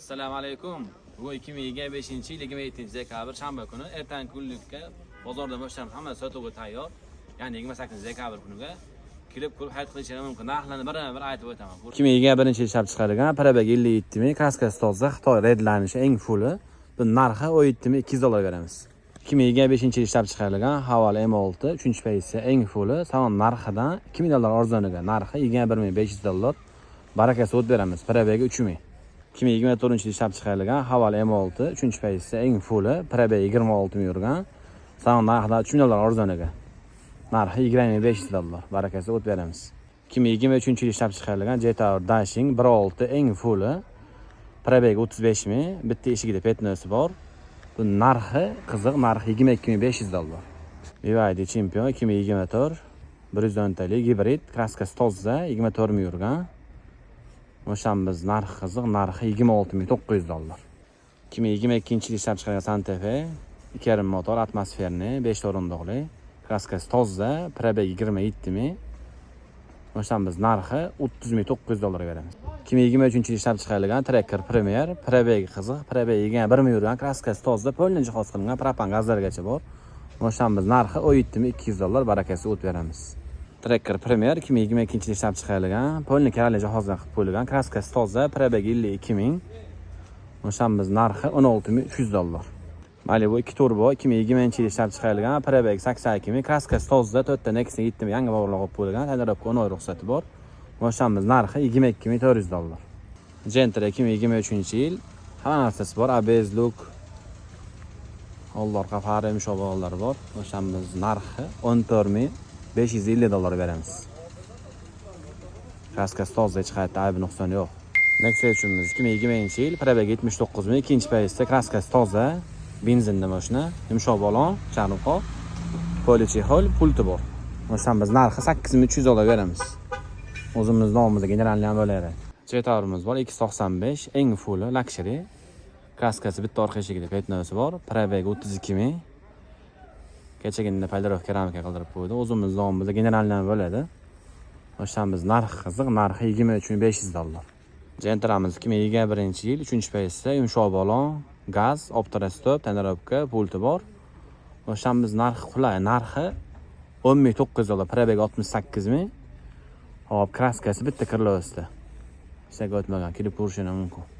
Assalomu alaykum. Bu 2025-yil 27-dekabr shanba kuni ertangi kunlikka bozorda boshlanib hamma sotuvga tayyor. Ya'ni 28-dekabr kuniga kelib ko'rib xarid qilishingiz mumkin. Narxlarni bir aytib o'taman. 2021-yil ishlab chiqarilgan Parabag 57 ming kraskasi toza Xitoy redlanishi eng fulli. Bu narxi 17 ming $200 beramiz. 2025-yil ishlab chiqarilgan Haval M6 3-pozitsiya eng fulli salon narxidan $2000 arzoniga narxi $21500. Barakasi o't beramiz. Parabagi 3 ming. 2024-yil ishlab chiqarilgan Haval M6 3-pozitsiya eng fulli Parabagi 26 ming yurgan salon narxidan $3000 arzoniga narxi $20500. Barakasi o't beramiz. 2023-yil ishlab chiqarilgan Jetour Dashing 1.6 eng fulli Parabagi 35 ming, bitta eshigida petnosi bor. Bu narxi qiziq, narxi $22500. BYD Champion 2024 110 talik gibrid kraskasi toza 24 ming yurgan. O'shamiz narxi qiziq, narxi $26900. 2022-yil ishlab chiqarilgan Santa Fe 2.5 motor atmosferni 5 o'rindiqli kraskasi toza Parabagi 27 ming. O'shamiz narxi $30900 beramiz. 2023-yil ishlab chiqarilgan Tracker Premier Parabagi qiziq, Parabagi 1 ming yurgan kraskasi toza polni jihoz qilingan propan gazlargacha bor. O'shamiz narxi $17200. Barakasi o't beramiz. Tracker Premier 2022-yil ishlab chiqarilgan polni karali jihozdan qilib qo'yilgan kraskasi toza Parabagi 52 ming. O'shamiz narxi $16300. Malibu 2 turbo 2020-yil ishlab chiqarilgan Parabagi 82 ming kraskasi toza 4 ta Nexia 7 ming yangi bog'liq olib qo'yilgan, tadbiqotga 10 oy ruxsati bor. O'shamiz narxi $22400. Gentra 2023-yil hamma narsasi bor, ABS look Ollar qafari mushobalar bor. O'shamiz narxi $14550 beramiz. Kraskasi toza, hech qayerda aybi nuqsoni yo'q. Nexia 2020-yil Parabagi 79 ming, ikkinchi pozitsiya kraskasi toza, benzinli mashina, yumshoq balon, charxo, polichexol, pulti bor. O'shamiz narxi $8300 beramiz. O'zimiz nomimizda generalni ham bo'laydi. Jetourimiz bor 295 eng fulli luxury. Kraskasi bitta orqa eshigida petnosi bor. Parabagi 32 ming. Kechagina polirovka keramika qildirib qo'ydi. O'zimiz nomimizda generalni ham bo'ladi. O'shamiz narxi qiziq, narxi $23500. Gentramiz 2021-yil 3-pozitsiya yumshoq balon, gaz, optorastop, tonirovka, pulti bor. O'shamiz narxi qulay, narxi $10900. Parabagi 68 ming. Hop, kraskasi bitta kirlovsida. Ishga o'tmagan, kelib ko'rishingiz mumkin.